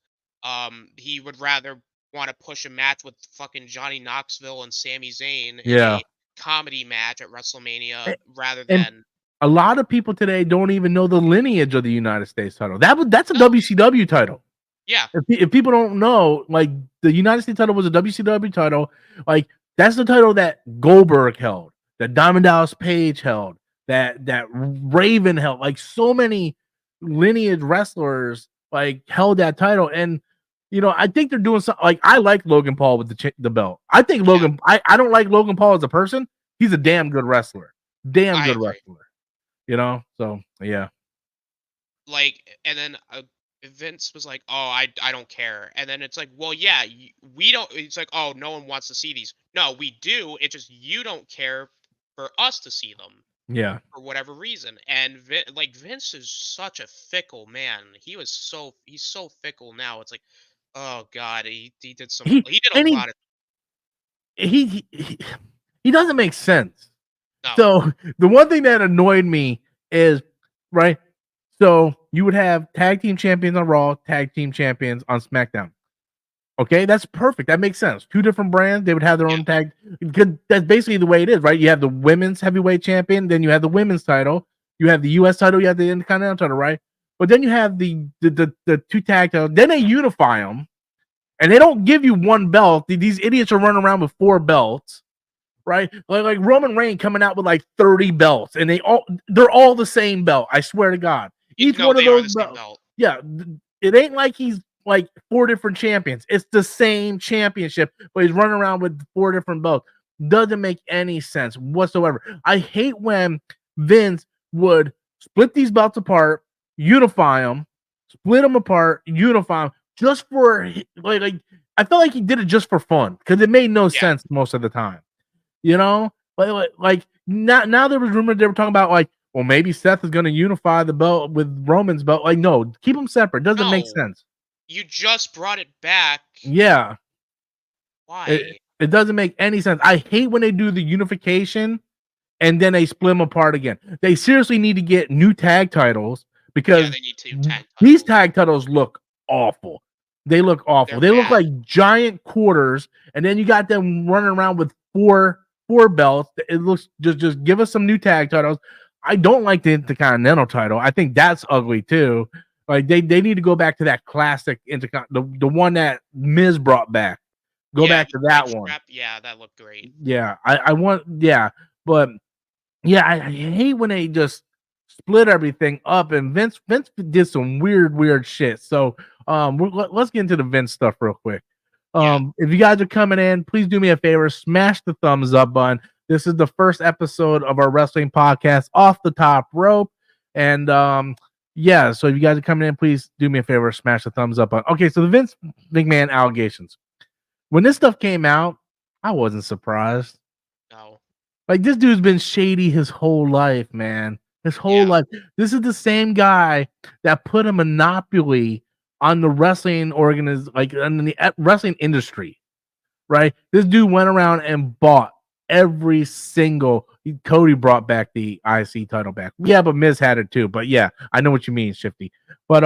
he would rather want to push a match with fucking Johnny Knoxville and Sami Zayn in a comedy match at WrestleMania rather than. A lot of people today don't even know the lineage of the United States title. That's a WCW title. Yeah. If people don't know, like the United States title was a WCW title, like that's the title that Goldberg held, that Diamond Dallas Page held, that Raven held. Like so many lineage wrestlers like held that title, and I think they're doing something. Like I like Logan Paul with the belt. I think Logan. I don't like Logan Paul as a person. He's a damn good wrestler. Damn good wrestler. So yeah. Like, and then Vince was like, "Oh, I don't care," and then it's like, "Well, yeah, we don't." It's like, "Oh, no one wants to see these." No, we do. It's just you don't care for us to see them. Yeah. For whatever reason, and Vince is such a fickle man. He's so fickle now. It's like, oh god, he did a lot of. He doesn't make sense. No. So the one thing that annoyed me is right. So you would have tag team champions on Raw, tag team champions on SmackDown. Okay, that's perfect. That makes sense. 2 different brands, they would have their own tag. That's basically the way it is, right? You have the women's heavyweight champion, then you have the women's title, you have the US title, you have the Intercontinental title, right? But then you have the 2 tag titles. Then they unify them, and they don't give you one belt. These idiots are running around with 4 belts, right? Like Roman Reigns coming out with like 30 belts, and they're all the same belt. I swear to God. Each one of those belts. Yeah, it ain't like he's like 4 different champions. It's the same championship, but he's running around with 4 different belts. Doesn't make any sense whatsoever. I hate when Vince would split these belts apart, unify them, split them apart, unify them, just for like I felt like he did it just for fun because it made no sense most of the time. Like now there was rumors they were talking about like, well, maybe Seth is going to unify the belt with Roman's belt. Like, no, keep them separate. Doesn't make sense. You just brought it back. Yeah. Why? It doesn't make any sense. I hate when they do the unification and then they split them apart again. They seriously need to get new tag titles because They need to tag these titles. tag titles look awful. They look awful. They're They look bad. like giant quarters, and then you got them running around with four belts. It looks just give us some new tag titles. I don't like the Intercontinental title. I think that's ugly too. Like they need to go back to that classic the one that Miz brought back. Go back to that one. Strap. Yeah, that looked great. Yeah, I want but yeah, I hate when they just split everything up. And Vince did some weird shit. So let's get into the Vince stuff real quick. If you guys are coming in, please do me a favor, smash the thumbs up button. This is the first episode of our wrestling podcast, Off the Top Rope, and yeah. So if you guys are coming in, please do me a favor, smash the thumbs up button. Okay, so the Vince McMahon allegations. When this stuff came out, I wasn't surprised. No. Like, this dude's been shady his whole life, man. His whole life. This is the same guy that put a monopoly on the wrestling on the wrestling industry, right? This dude went around and bought every single. Cody brought back the IC title back. Yeah, but Miz had it too. But yeah, I know what you mean, Shifty. But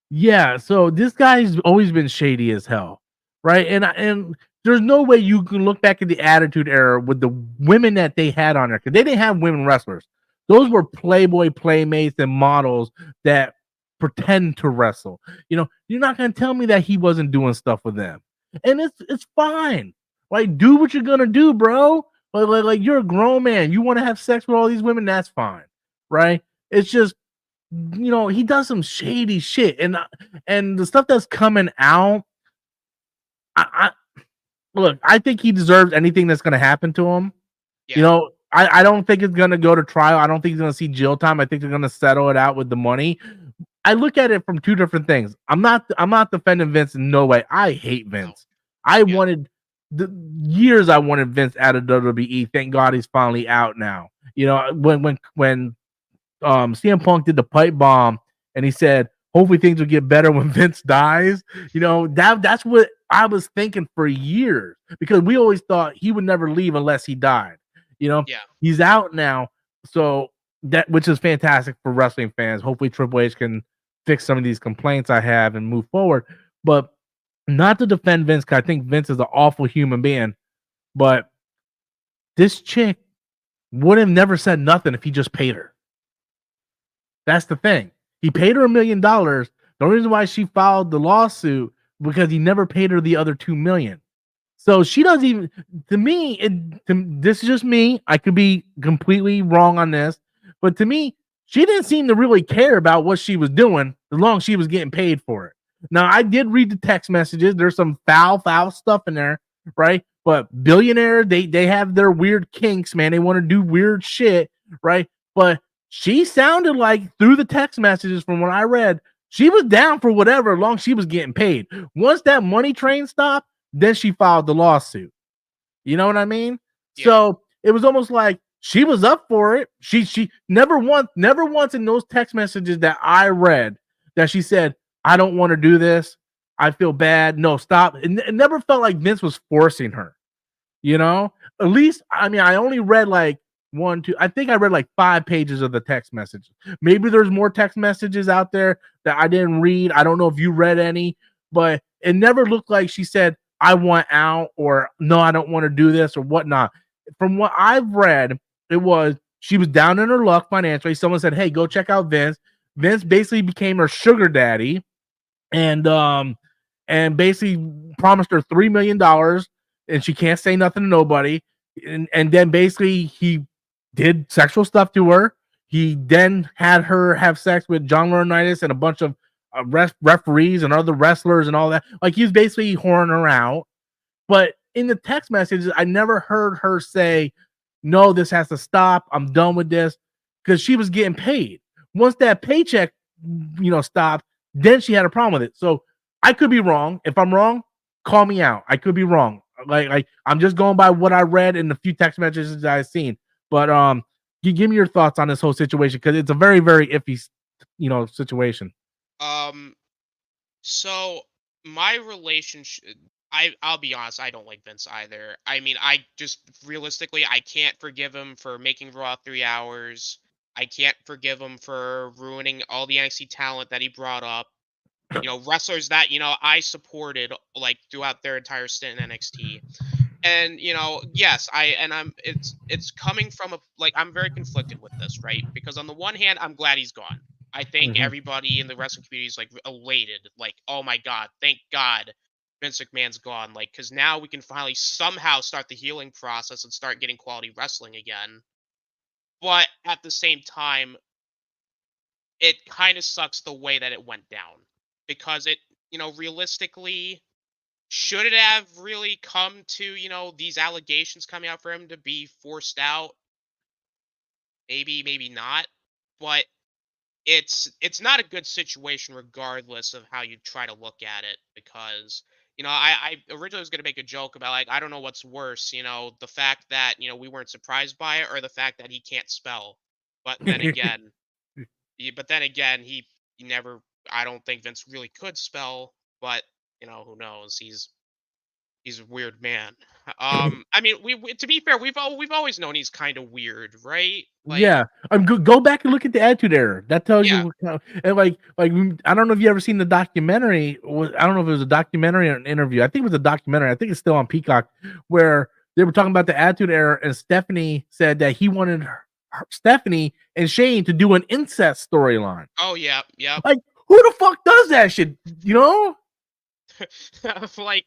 yeah. So this guy's always been shady as hell, right? And there's no way you can look back at the Attitude Era with the women that they had on there, because they didn't have women wrestlers. Those were Playboy playmates and models that pretend to wrestle. You know, you're not gonna tell me that he wasn't doing stuff with them, and it's fine. Like, do what you're gonna do, bro. Like you're a grown man. You want to have sex with all these women? That's fine, right? It's just, you know, he does some shady shit, and the stuff that's coming out. Look, I think he deserves anything that's going to happen to him. Yeah. You know, I don't think it's going to go to trial. I don't think he's going to see jail time. I think they're going to settle it out with the money. I look at it from two different things. I'm not defending Vince in no way. I hate Vince. I wanted Vince out of WWE. Thank God he's finally out now. You know, when CM Punk did the pipe bomb and he said, hopefully things will get better when Vince dies. You know, that's what I was thinking for years, because we always thought he would never leave unless he died. You know, he's out now. So which is fantastic for wrestling fans. Hopefully Triple H can fix some of these complaints I have and move forward. But not to defend Vince, because I think Vince is an awful human being. But this chick would have never said nothing if he just paid her. That's the thing. He paid her $1 million. The reason why she filed the lawsuit, because he never paid her the other $2 million. So she doesn't even. To me, this is just me. I could be completely wrong on this, but to me, she didn't seem to really care about what she was doing as long as she was getting paid for it. Now, I did read the text messages. There's some foul stuff in there, right? But billionaires, they have their weird kinks, man. They want to do weird shit, right? But she sounded like, through the text messages from what I read, she was down for whatever as long as she was getting paid. Once that money train stopped, then she filed the lawsuit. You know what I mean? Yeah. So it was almost like she was up for it. She never once in those text messages that I read that she said, I don't want to do this. I feel bad. No, stop. It never felt like Vince was forcing her. You know? At least, I mean, I only read like I think I read like 5 pages of the text messages. Maybe there's more text messages out there that I didn't read. I don't know if you read any, but it never looked like she said, I want out, or no, I don't want to do this, or whatnot. From what I've read, it was she was down in her luck financially. Someone said, hey, go check out Vince. Vince basically became her sugar daddy and basically promised her $3 million, and she can't say nothing to nobody. And then basically he did sexual stuff to her. He then had her have sex with John Laurinaitis and a bunch of referees and other wrestlers and all that. Like, he's basically whoring her out. But in the text messages, I never heard her say, no, this has to stop. I'm done with this, because she was getting paid. Once that paycheck, stopped, then she had a problem with it. So I could be wrong. If I'm wrong, call me out. I could be wrong. Like I'm just going by what I read in the few text messages I've seen. But you give me your thoughts on this whole situation, because it's a very, very iffy, situation. So my relationship, I'll be honest, I don't like Vince either. I mean, I just realistically, I can't forgive him for making Raw 3 hours. I can't forgive him for ruining all the NXT talent that he brought up. Wrestlers that I supported like throughout their entire stint in NXT. And yes, it's coming from I'm very conflicted with this, right? Because on the one hand, I'm glad he's gone. I think Mhm. everybody in the wrestling community is like elated, like, oh my god, thank god Vince McMahon's gone, like, because now we can finally somehow start the healing process and start getting quality wrestling again. But at the same time, it kind of sucks the way that it went down, because realistically, should it have really come to, these allegations coming out for him to be forced out? Maybe, maybe not. But it's not a good situation regardless of how you try to look at it, because I originally was going to make a joke about, like, I don't know what's worse, the fact that we weren't surprised by it, or the fact that he can't spell. But then again, he never, I don't think Vince really could spell. But who knows, he's a weird man. I mean, to be fair, we've always known he's kind of weird, right? Like, Yeah, go back and look at the Attitude Era. That tells you yeah. what and I don't know if you ever seen the documentary. I don't know if it was a documentary or an interview. I think it was a documentary. I think it's still on Peacock, where they were talking about the Attitude Era, and Stephanie said that he wanted Stephanie and Shane to do an incest storyline. Oh yeah, yep. Like, who the fuck does that shit? You know? Like,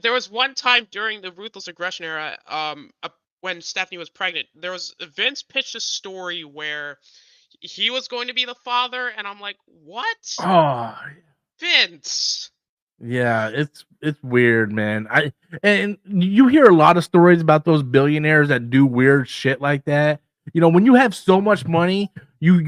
there was one time during the Ruthless Aggression era, when Stephanie was pregnant, there was Vince pitched a story where he was going to be the father, and I'm like, what, Oh, Vince? yeah, it's weird, man. And you hear a lot of stories about those billionaires that do weird shit like that. When you have so much money, you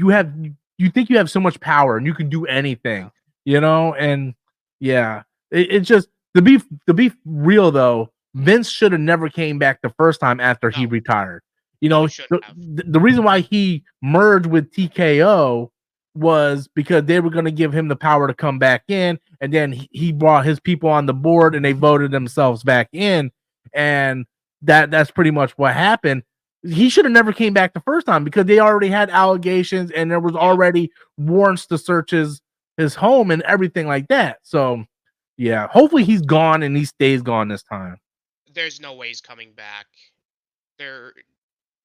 think you have so much power and you can do Yeah, anything. And yeah, it's just to be real though, Vince should have never came back the first time after he no, retired. no, he shouldn't have. The reason why he merged with TKO was because they were going to give him the power to come back in, and then he brought his people on the board and they voted themselves back in, and that's pretty much what happened. He should have never came back the first time because they already had allegations and there was Yeah, already warrants to search his home and everything like that. So yeah, hopefully he's gone and he stays gone this time. there's no way he's coming back. They're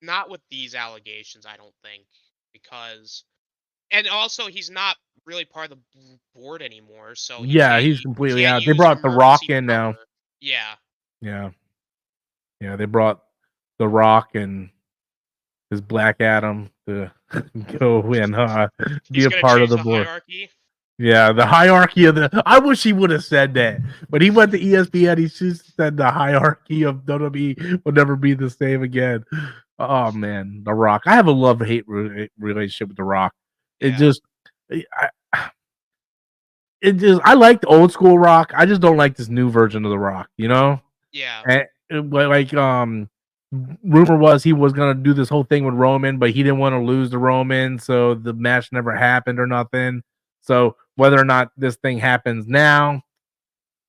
not with these allegations, I don't think, because, and also he's not really part of the board anymore, so he Yeah, can't he's he completely can't out. They use brought The Rock emergency in now. power. Yeah, Yeah, yeah, they brought The Rock and his Black Adam to go and be he's a gonna part of change the the board. hierarchy. Yeah, the hierarchy of the. I wish he would have said that, but he went to ESPN. He just said the hierarchy of WWE will never be the same again. Oh man, The Rock. I have a love hate relationship with The Rock. It Yeah, just, I like the old school Rock. I just don't like this new version of The Rock. yeah, And rumor was he was gonna do this whole thing with Roman, but he didn't want to lose to Roman, so the match never happened or nothing. So whether or not this thing happens now,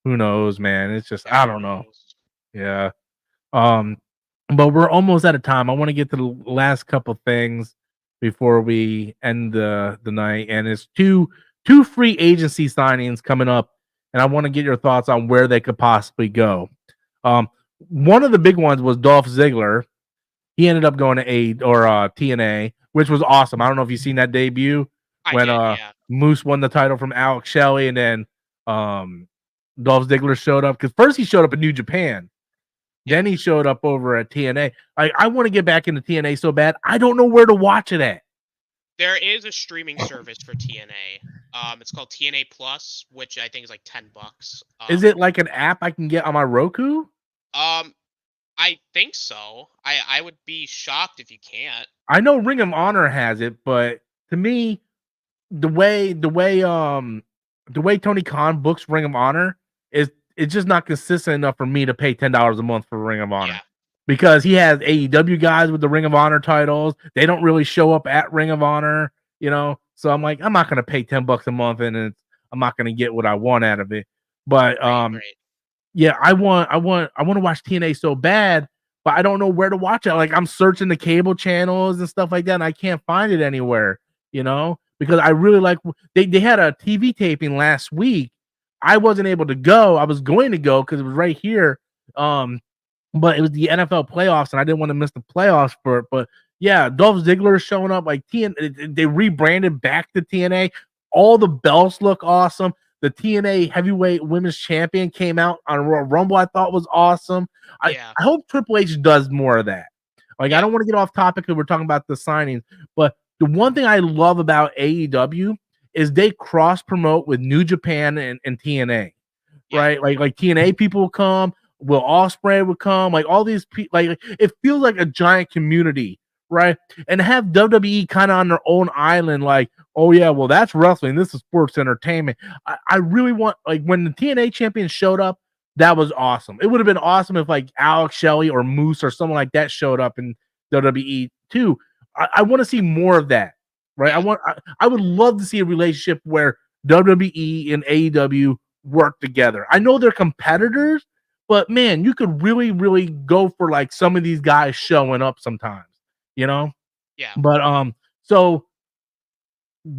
who knows, man? It's just yeah. I Who don't know. knows? Yeah. Um, but we're almost out of time. I want to get to the last couple things before we end the night, and it's two free agency signings coming up, and I want to get your thoughts on where they could possibly go. One of the big ones was Dolph Ziggler. He ended up going to TNA, which was awesome. I don't know if you've seen that debut I when did. Yeah, Moose won the title from Alex Shelley, and then um, Dolph Ziggler showed up because first he showed up in New Japan, yeah. then he showed up over at TNA. I want to get back into TNA so bad. I don't know where to watch it at. There is a streaming service for TNA. It's called TNA Plus, which I think is like $10. Is it like an app I can get on my Roku? Um, I think so. I would be shocked if you can't. I know Ring of Honor has it, but to me, the way Tony Khan books Ring of Honor is it's just not consistent enough for me to pay $10 a month for Ring of Honor Yeah, because he has AEW guys with the Ring of Honor titles. They don't really show up at Ring of Honor. So I'm like, I'm not gonna pay $10 a month, and I'm not gonna get what I want out of it. But Right. yeah, I want to watch TNA so bad, but I don't know where to watch it. Like I'm searching the cable channels and stuff like that, and I can't find it anywhere. Because I really like they had a TV taping last week. I wasn't able to go. I was going to go because it was right here. Um, but it was the NFL playoffs, and I didn't want to miss the playoffs for it. But yeah, Dolph Ziggler is showing up. Like they rebranded back to TNA. All the belts look awesome. The TNA Heavyweight Women's Champion came out on Royal Rumble. I thought was awesome. I, Yeah. I hope Triple H does more of that. Like I Yeah. don't want to get off topic because we're talking about the signings, but the one thing I love about AEW is they cross promote with New Japan and TNA, Yeah. right? Like TNA people will come, Will Ospreay would come, like all these people. Like it feels like a giant community, right? And have WWE kind of on their own island, like, oh yeah, well that's wrestling. This is sports entertainment. I really want like when the TNA champion showed up, that was awesome. It would have been awesome if like Alex Shelley or Moose or someone like that showed up in WWE too. I want to see more of that, right? Yeah. I would love to see a relationship where WWE and AEW work together. I know they're competitors, but man, you could really, really go for like some of these guys showing up sometimes, you know? Yeah. But so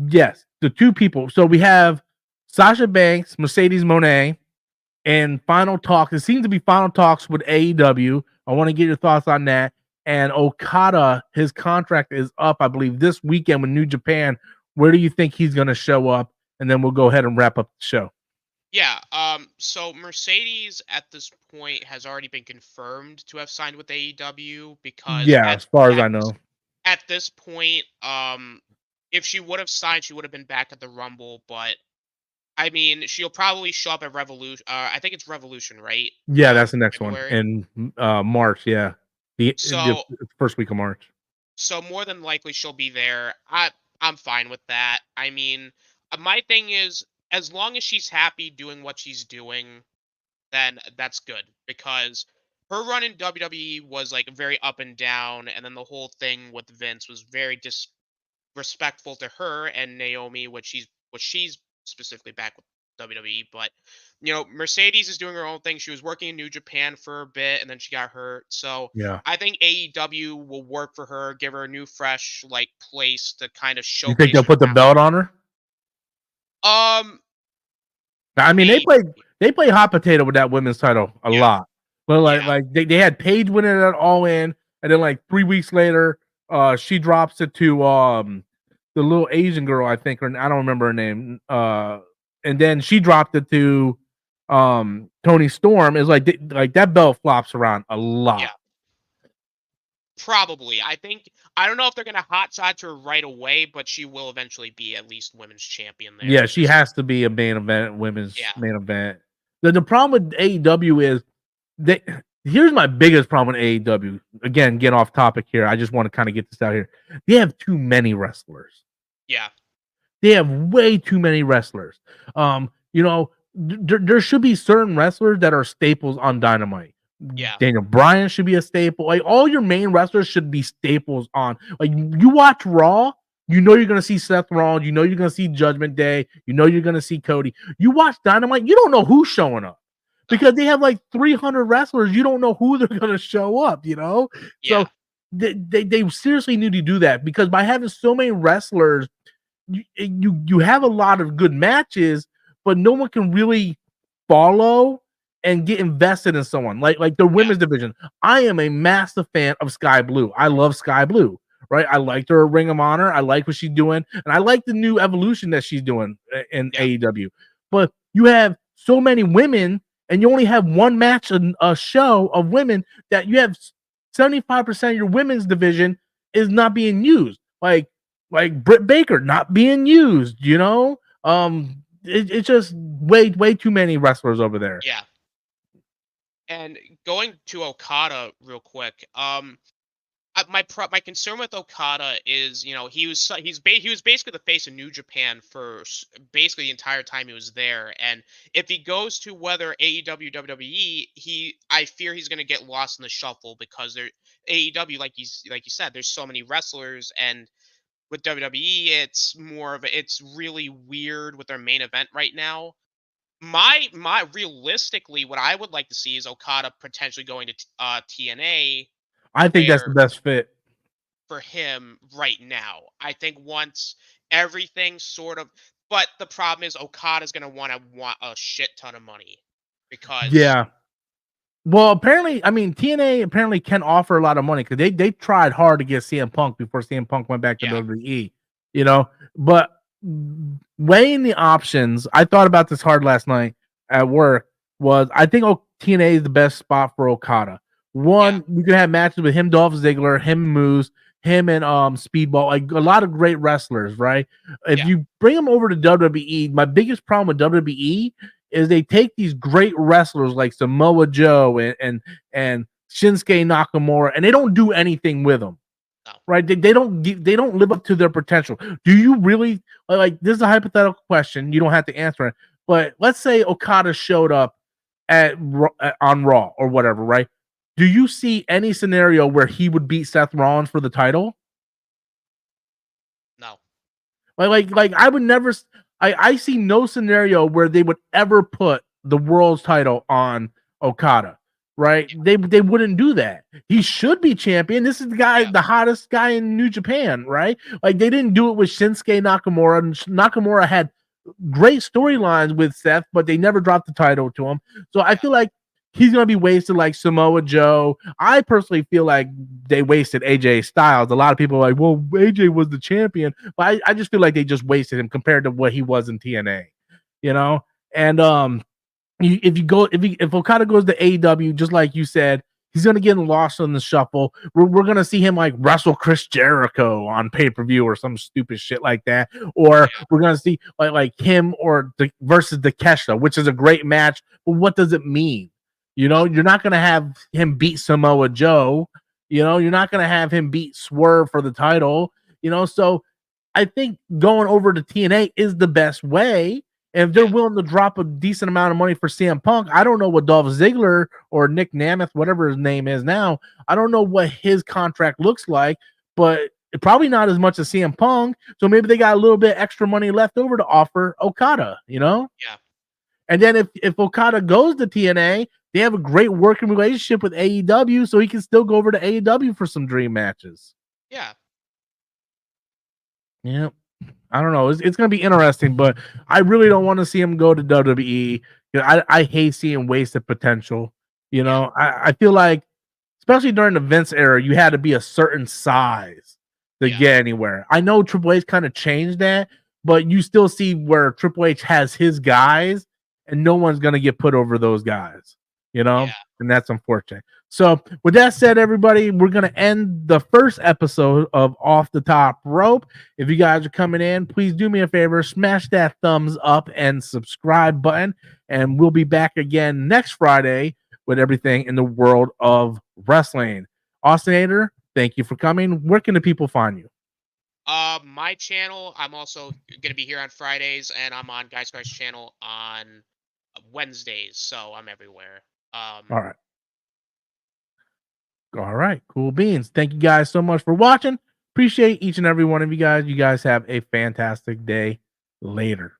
yes, the two people. So we have Sasha Banks, Mercedes Monet, and final talks. It seems to be final talks with AEW. I want to get your thoughts on that. And Okada, his contract is up, I believe, this weekend with New Japan. Where do you think he's going to show up? And then we'll go ahead and wrap up the show. Yeah. So Mercedes at this point has already been confirmed to have signed with AEW because Yeah, as far as I know. at this point, if she would have signed, she would have been back at the Rumble. But I mean, she'll probably show up at Revolution. I think it's Revolution, right? Yeah, that's the next one February. in March. Yeah, the So first week of March. so more than likely she'll be there. I'm fine with that. I mean, my thing is as long as she's happy doing what she's doing, then that's good because her run in WWE was like very up and down, and then the whole thing with Vince was very disrespectful to her and Naomi, which she's specifically back with WWE. But Mercedes is doing her own thing. She was working in New Japan for a bit, and then she got hurt. So Yeah, I think AEW will work for her, give her a new, fresh like place to kind of you think showcase they'll her put the belt on her? talent. I mean, Maybe. they play hot potato with that women's title a Yeah. lot. But Yeah. they had Paige winning it all in, and then like 3 weeks later, she drops it to the little Asian girl, I think, or I don't remember her name. And then she dropped it to Tony Storm. Is like that belt flops around a lot. Yeah. Probably. I don't know if they're gonna hot shot her right away, but she will eventually be at least women's champion there. Yeah, It's she just has to be a main event, women's yeah, main event. The problem with AEW is they here's my biggest problem with AEW. Again, get off topic here. I just want to kind of get this out here. They have too many wrestlers. yeah, They have way too many wrestlers. There should be certain wrestlers that are staples on Dynamite. yeah, Daniel Bryan should be a staple. Like all your main wrestlers should be staples on. Like you watch Raw, you know you're gonna see Seth Rollins, you know you're gonna see Judgment Day, you know you're gonna see Cody. You watch Dynamite, you don't know who's showing up no, because they have like 300 wrestlers. You don't know who they're gonna show up. yeah, So they seriously need to do that because by having so many wrestlers, you have a lot of good matches, but no one can really follow and get invested in someone like the yeah, women's division. I am a massive fan of Sky Blue. I love Sky Blue, right? I liked her at Ring of Honor. I like what she's doing, and I like the new evolution that she's doing in yeah, AEW. But you have so many women, and you only have one match in a show of women that you have 75% of your women's division is not being used. Like Britt Baker not being used. It's just way too many wrestlers over there. yeah. And going to Okada real quick, my concern with Okada is, he was basically the face of New Japan for basically the entire time he was there, and if he goes to whether AEW WWE, I fear he's going to get lost in the shuffle because AEW, like you said, there's so many wrestlers, and with WWE, it's really weird with their main event right now. My realistically, what I would like to see is Okada potentially going to TNA, I think that's the where best fit. for him right now. I think once everything sort of, but the problem is Okada's gonna want a shit ton of money because Yeah. Well, apparently, I mean, TNA apparently can offer a lot of money because they tried hard to get CM Punk before CM Punk went back to yeah, WWE, you know. But weighing the options, I thought about this hard last night at work. Was I think TNA is the best spot for Okada. yeah, One, you can have matches with him, Dolph Ziggler, him, Moose, him, and Speedball, like a lot of great wrestlers, right? If yeah, you bring them over to WWE, my biggest problem with WWE is they take these great wrestlers like Samoa Joe and Shinsuke Nakamura, and they don't do anything with them. no, Right? They don't live up to their potential. Do you really like this is a hypothetical question? You don't have to answer it. But let's say Okada showed up on Raw or whatever, right? Do you see any scenario where he would beat Seth Rollins for the title? no, Like I would never. I see no scenario where they would ever put the world's title on Okada. Right? yeah, They wouldn't do that. He should be champion. This is the guy, yeah, the hottest guy in New Japan. Right? Like they didn't do it with Shinsuke Nakamura. And Nakamura had great storylines with Seth, but they never dropped the title to him. So I yeah, feel like he's gonna be wasted like Samoa Joe. I personally feel like they wasted AJ Styles. A lot of people are like, well, AJ was the champion, but I just feel like they just wasted him compared to what he was in TNA, you know. And if Okada goes to AEW, just like you said, he's gonna get lost in the shuffle. We're gonna see him like wrestle Chris Jericho on pay per view or some stupid shit like that, or yeah, we're gonna see like him or versus the Kesha, which is a great match. But what does it mean? You know, nothing. you're not gonna have him beat Samoa Joe. You know, you're not gonna have him beat Swerve for the title. You know, so I think going over to TNA is the best way. And if they're Yeah, willing to drop a decent amount of money for CM Punk, I don't know what Dolph Ziggler or Nick Namath, whatever his name is now, I don't know what his contract looks like, but probably not as much as CM Punk. So maybe they got a little bit extra money left over to offer Okada, you know? yeah, And then if Okada goes to TNA, they have a great working relationship with AEW, so he can still go over to AEW for some dream matches. yeah, Yeah. I don't know. It's going to be interesting, but I really don't want to see him go to WWE. You know, I hate seeing wasted potential. You yeah, know, I feel like, especially during the Vince era, you had to be a certain size to yeah, get anywhere. I know Triple H kind of changed that, but you still see where Triple H has his guys, and no one's going to get put over those guys. You know, yeah. and that's unfortunate. So, with that said, everybody, we're going to end the first episode of Off the Top Rope. If you guys are coming in, please do me a favor, smash that thumbs up and subscribe button, and we'll be back again next Friday with everything in the world of wrestling. Austinator, thank you for coming. Where can the people find you? My channel, I'm also gonna be here on Fridays, and I'm on Guys Cars channel on Wednesdays, so I'm everywhere. All right. All right. Cool beans. Thank you guys so much for watching. Appreciate each and every one of you guys. You guys have a fantastic day. Later.